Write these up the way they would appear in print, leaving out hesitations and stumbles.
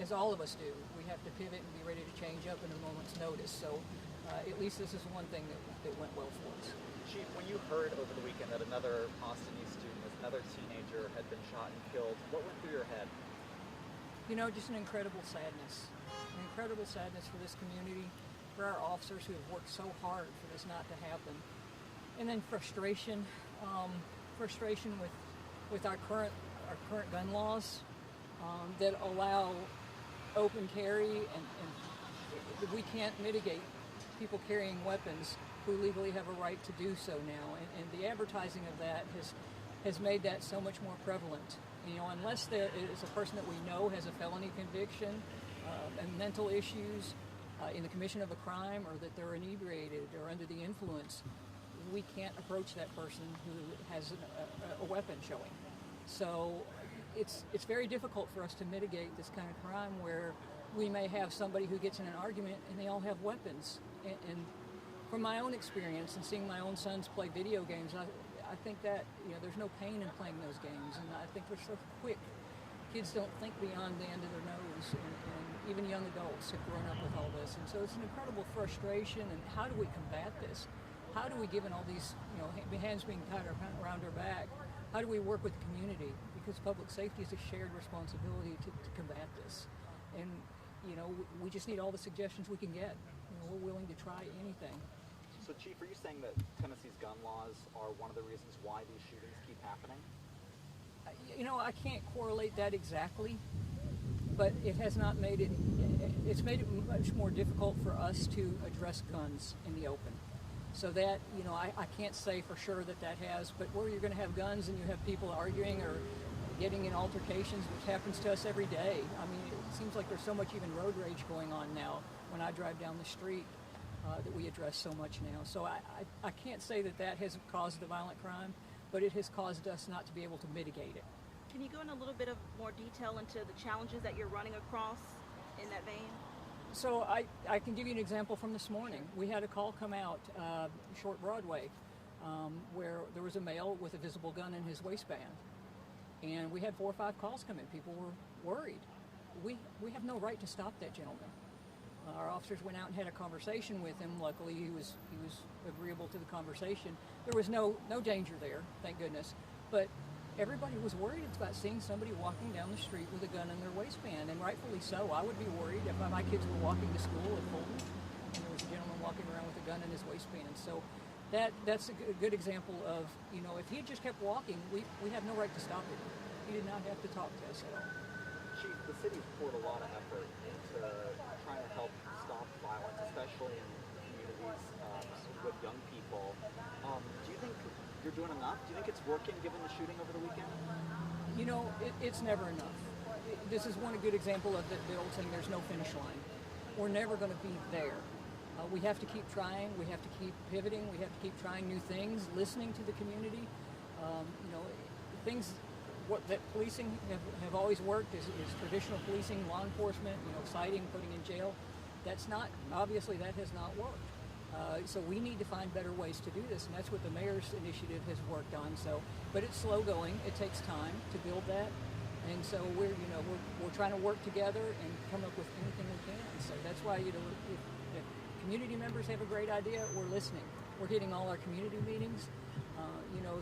as all of us do, we have to pivot and be ready to change up in a moment's notice. So at least this is one thing that went well for us. Chief, when you heard over the weekend that another Austin East student, another teenager, had been shot and killed, what went through your head? You know, just an incredible sadness. An incredible sadness for this community, for our officers who have worked so hard for this not to happen. And then frustration with our current gun laws that allow open carry, and we can't mitigate people carrying weapons who legally have a right to do so now. And the advertising of that has made that so much more prevalent. You know, unless there is a person that we know has a felony conviction and mental issues in the commission of a crime, or that they're inebriated or under the influence, we can't approach that person who has a weapon showing. So it's very difficult for us to mitigate this kind of crime where we may have somebody who gets in an argument and they all have weapons. And from my own experience and seeing my own sons play video games, I think that, you know, there's no pain in playing those games, and I think they're so quick. Kids don't think beyond the end of their nose, and even young adults have grown up with all this. And so it's an incredible frustration, and how do we combat this? How do we, given all these, you know, hands being tied around our back, how do we work with the community? Because public safety is a shared responsibility to combat this. And, you know, we just need all the suggestions we can get. You know, we're willing to try anything. So, Chief, are you saying that Tennessee's gun laws are one of the reasons why these shootings keep happening? You know, I can't correlate that exactly, but it has not made it's made it much more difficult for us to address guns in the open. So that, you know, I can't say for sure that has, but where you're going to have guns and you have people arguing or getting in altercations, which happens to us every day. I mean, it seems like there's so much even road rage going on now when I drive down the street. That we address so much now. So I can't say that has caused the violent crime, but it has caused us not to be able to mitigate it. Can you go in a little bit of more detail into the challenges that you're running across in that vein? So I can give you an example from this morning. We had a call come out, Short Broadway, where there was a male with a visible gun in his waistband. And we had 4 or 5 calls come in. People were worried. We have no right to stop that gentleman. Our officers went out and had a conversation with him. Luckily, he was agreeable to the conversation. There was no danger there, thank goodness. But everybody was worried about seeing somebody walking down the street with a gun in their waistband, and rightfully so. I would be worried if my kids were walking to school at Fulton and there was a gentleman walking around with a gun in his waistband. So that's a good example of, you know, if he had just kept walking, we have no right to stop him. He did not have to talk to us at all. Chief, the city's poured a lot of effort into trying to help stop violence, especially in communities with young people. Do you think you're doing enough? Do you think it's working given the shooting over the weekend? You know, it's never enough. This is one good example of the old saying, there's no finish line. We're never going to be there. We have to keep trying. We have to keep pivoting. We have to keep trying new things, listening to the community. You know, things that policing have always worked is traditional policing, law enforcement, you know, citing, putting in jail. Obviously that has not worked. So we need to find better ways to do this, and that's what the mayor's initiative has worked on. So, but it's slow going. It takes time to build that, and so we're trying to work together and come up with anything we can. So that's why, you know, if community members have a great idea, we're listening. We're hitting all our community meetings. You know,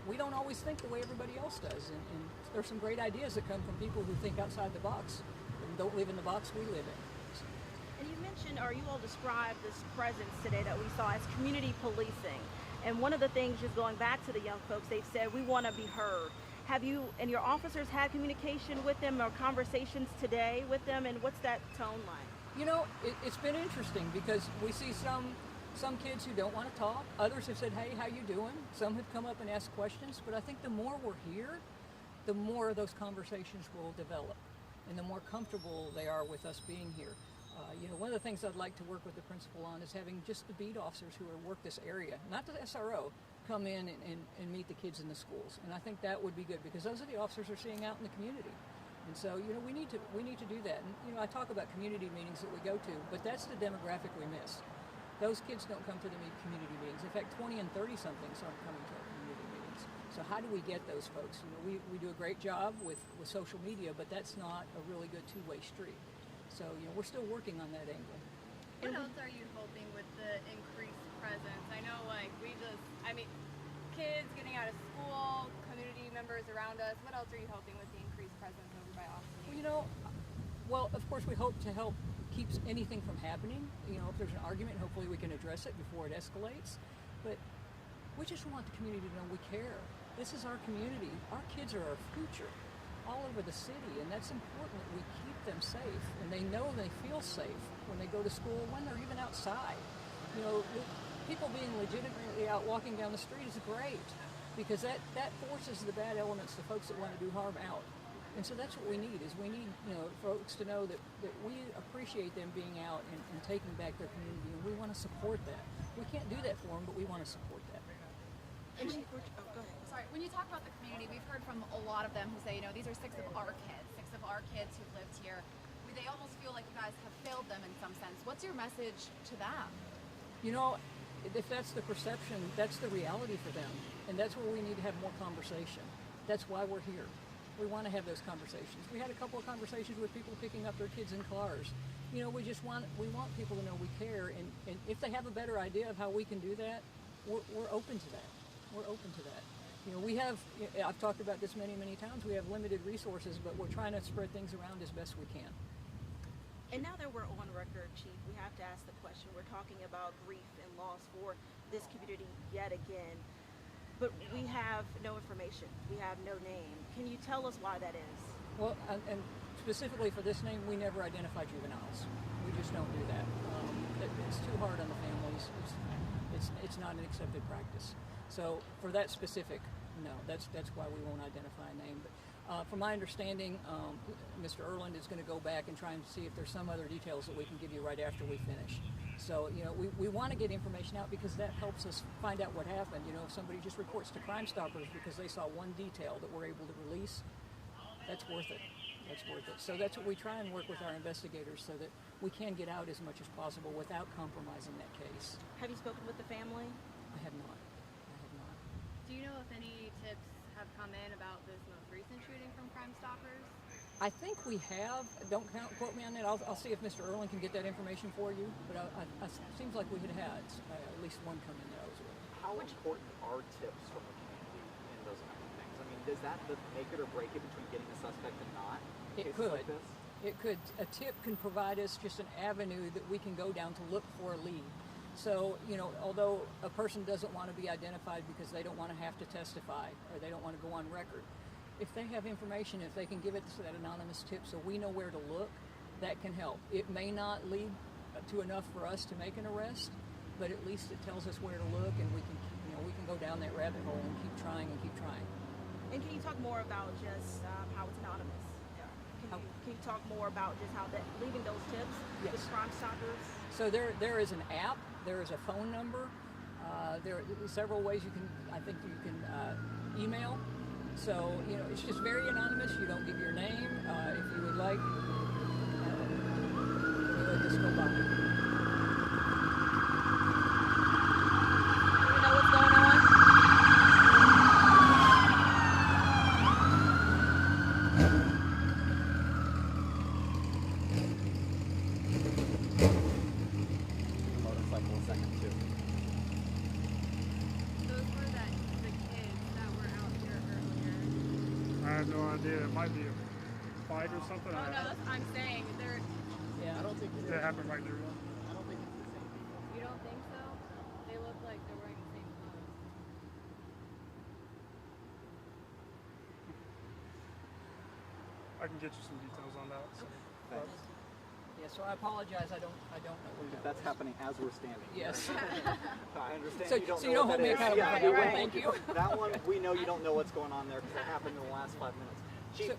we don't always think the way everybody else does, and there's some great ideas that come from people who think outside the box and don't live in the box we live in. And you mentioned, or you all described this presence today that we saw as community policing. And one of the things, just going back to the young folks, they've said, we want to be heard. Have you and your officers had communication with them or conversations today with them, and what's that tone like? You know, it's been interesting because we see some kids who don't want to talk. Others have said, hey, how you doing? Some have come up and asked questions. But I think the more we're here, the more those conversations will develop and the more comfortable they are with us being here. You know, one of the things I'd like to work with the principal on is having just the beat officers who work this area, not the SRO, come in and meet the kids in the schools. And I think that would be good because those are the officers we're seeing out in the community. And so, you know, we need to do that. And, you know, I talk about community meetings that we go to, but that's the demographic we miss. Those kids don't come to the community meetings. In fact, 20 and 30-somethings aren't coming to our community meetings. So how do we get those folks? We do a great job with social media, but that's not a really good two-way street. So we're still working on that angle. What else are you hoping with the increased presence? I know, kids getting out of school, community members around us. What else are you hoping with the increased presence over by Austin? Well, of course, we hope to help keep anything from happening. If there's an argument, hopefully we can address it before it escalates. But we just want the community to know we care. This is our community. Our kids are our future all over the city, and that's important that we keep them safe, and they know they feel safe when they go to school, when they're even outside. People being legitimately out walking down the street is great, because that forces the bad elements, the folks that want to do harm, out. And so that's what we need, is we need folks to know that we appreciate them being out and taking back their community, and we want to support that. We can't do that for them, but we want to support that. Go ahead. Sorry, when you talk about the community, we've heard from a lot of them who say, these are six of our kids who've lived here. They almost feel like you guys have failed them in some sense. What's your message to them? If that's the perception, that's the reality for them. And that's where we need to have more conversation. That's why we're here. We want to have those conversations. We had a couple of conversations with people picking up their kids in cars. We want people to know we care. And if they have a better idea of how we can do that, we're open to that. We're open to that. I've talked about this many, many times, we have limited resources, but we're trying to spread things around as best we can. And now that we're on record, Chief, we have to ask the question. We're talking about grief and loss for this community yet again, but we have no information. We have no name. Can you tell us why that is? Well, and specifically for this name, we never identify juveniles. We just don't do that. It's too hard on the families. It's not an accepted practice. So for that specific, no, that's why we won't identify a name. But from my understanding, Mr. Erland is going to go back and try and see if there's some other details that we can give you right after we finish. So, we want to get information out because that helps us find out what happened. If somebody just reports to Crime Stoppers because they saw one detail that we're able to release, that's worth it. That's worth it. So that's what we try and work with our investigators so that we can get out as much as possible without compromising that case. Have you spoken with the family? I have not. Do you know if any tips have come in about this most recent shooting from Crime Stoppers? I think we have. Don't quote me on that. I'll see if Mr. Erland can get that information for you. But it seems like we had at least one come in that I was with. How important are tips from the community in those kind of things? Does that make it or break it between getting a suspect and not? It Cases could. Like this? It could. A tip can provide us just an avenue that we can go down to look for a lead. So, although a person doesn't want to be identified because they don't want to have to testify or they don't want to go on record, if they have information, if they can give it to that anonymous tip so we know where to look, that can help. It may not lead to enough for us to make an arrest, but at least it tells us where to look, and we can go down that rabbit hole and keep trying and keep trying. And can you talk more about just how it's anonymous? Can you talk more about just how leaving those tips with Crime Stoppers? So there is an app, there is a phone number, there are several ways you can email. So, it's just very anonymous. You don't give your name. If you would like, let this go by. Do we know what's going on? Motorcycle a second too. Those were the kids that were out here earlier. I have no idea. It might be a fight or something. Oh no, that's what I'm saying. They're. Yeah. I don't think That happened right there. I don't think it's the same people. You don't think so? They look like they're wearing the same clothes. I can get you some details on that. So. Thanks. Yeah, so I apologize. I don't know what that That's was. happening as we're standing. Yes. I understand So- you don't so know you don't what hold me that is. accountable Yeah, for that we one. won't. Thank you. That one, we know you don't know what's going on there because it happened in the last 5 minutes. Chief,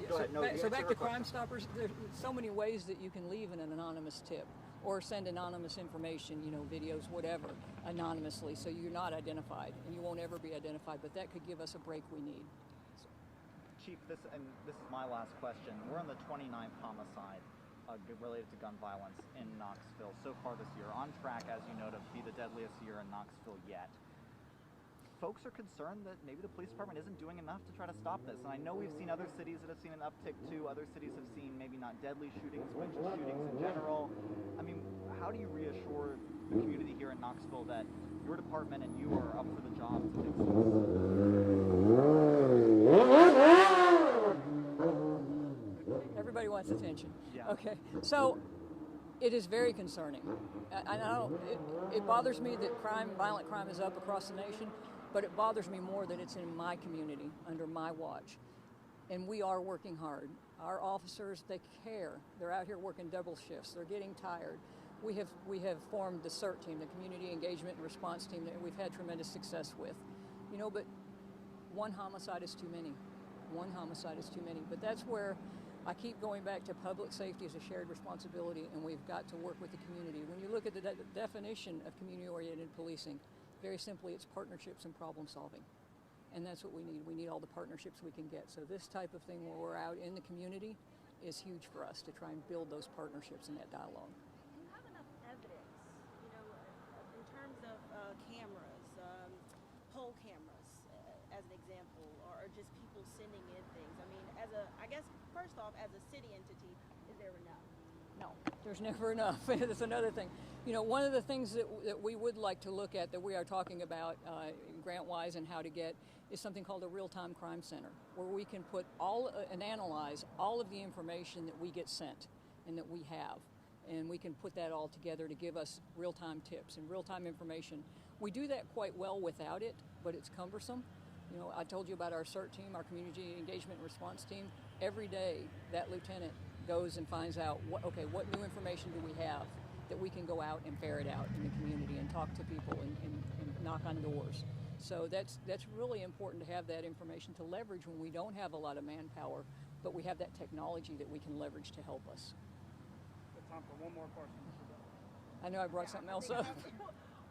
go ahead. No, so back to answer her Crime question. Stoppers, there's so many ways that you can leave an anonymous tip or send anonymous information, videos, whatever, anonymously, so you're not identified and you won't ever be identified, but that could give us a break we need. Chief, this is my last question. We're on the 29th homicide related to gun violence in Knoxville so far this year, on track, as you know, to be the deadliest year in Knoxville yet. folks are concerned that maybe the police department isn't doing enough to try to stop this. And I know we've seen other cities that have seen an uptick too. Other cities have seen maybe not deadly shootings, but just shootings in general. I mean, how do you reassure the community here in Knoxville that your department and you are up for the job to fix this? Everybody wants attention. Yeah. Okay, so it is very concerning. I know it bothers me that violent crime is up across the nation, but it bothers me more that it's in my community, under my watch. And we are working hard. Our officers, they care. They're out here working double shifts. They're getting tired. We have formed the CERT team, the Community Engagement and Response Team, that we've had tremendous success with. You know, but one homicide is too many. One homicide is too many. But that's where I keep going back to public safety as a shared responsibility, and we've got to work with the community. When you look at the definition of community-oriented policing, very simply, it's partnerships and problem solving. And that's what we need. We need all the partnerships we can get. So this type of thing where we're out in the community is huge for us to try and build those partnerships and that dialogue. Do you have enough evidence, you know, in terms of cameras, poll cameras, as an example, or just people sending in things? I mean, I guess, first off, as a city entity, is there enough? No, there's never enough. That's another thing. You know, one of the things that we would like to look at, that we are talking about grant-wise and how to get, is something called a real-time crime center, where we can put and analyze all of the information that we get sent and that we have. And we can put that all together to give us real-time tips and real-time information. We do that quite well without it, but it's cumbersome. You know, I told you about our CERT team, our Community Engagement and Response Team. Every day, that lieutenant goes and finds out, what new information do we have that we can go out and ferret out in the community and talk to people and knock on doors. So that's really important to have that information to leverage when we don't have a lot of manpower, but we have that technology that we can leverage to help us. Got time for one more question. I know I brought something else up.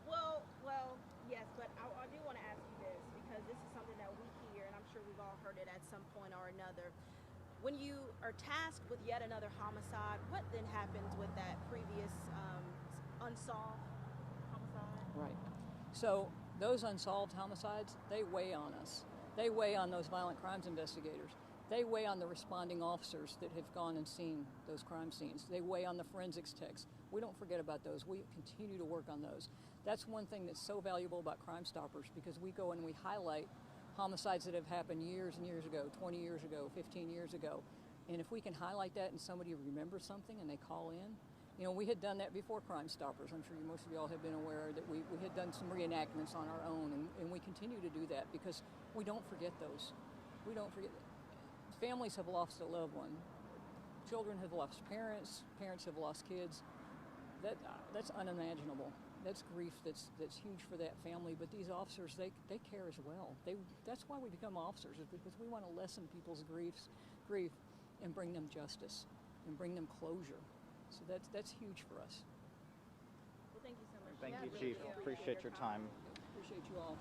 Well, yes, but I do want to ask you this, because this is something that we hear, and I'm sure we've all heard it at some point or another. When you are tasked with yet another homicide, what then happens with that previous unsolved homicide? Right. So those unsolved homicides, they weigh on us. They weigh on those violent crimes investigators. They weigh on the responding officers that have gone and seen those crime scenes. They weigh on the forensics techs. We don't forget about those. We continue to work on those. That's one thing that's so valuable about Crime Stoppers, because we go and we highlight homicides that have happened years and years ago, 20 years ago, 15 years ago. And if we can highlight that and somebody remembers something and they call in, you know, we had done that before Crime Stoppers. I'm sure most of you all have been aware that we had done some reenactments on our own, and we continue to do that because we don't forget those. We don't forget. Families have lost a loved one. Children have lost parents. Parents have lost kids. That's unimaginable. That's grief that's huge for that family. But these officers, they care as well. That's why we become officers, is because we want to lessen people's grief and bring them justice and bring them closure. So that's huge for us. Well, thank you so much. Thank Yeah, you, really Chief. do Appreciate your time. Appreciate you all.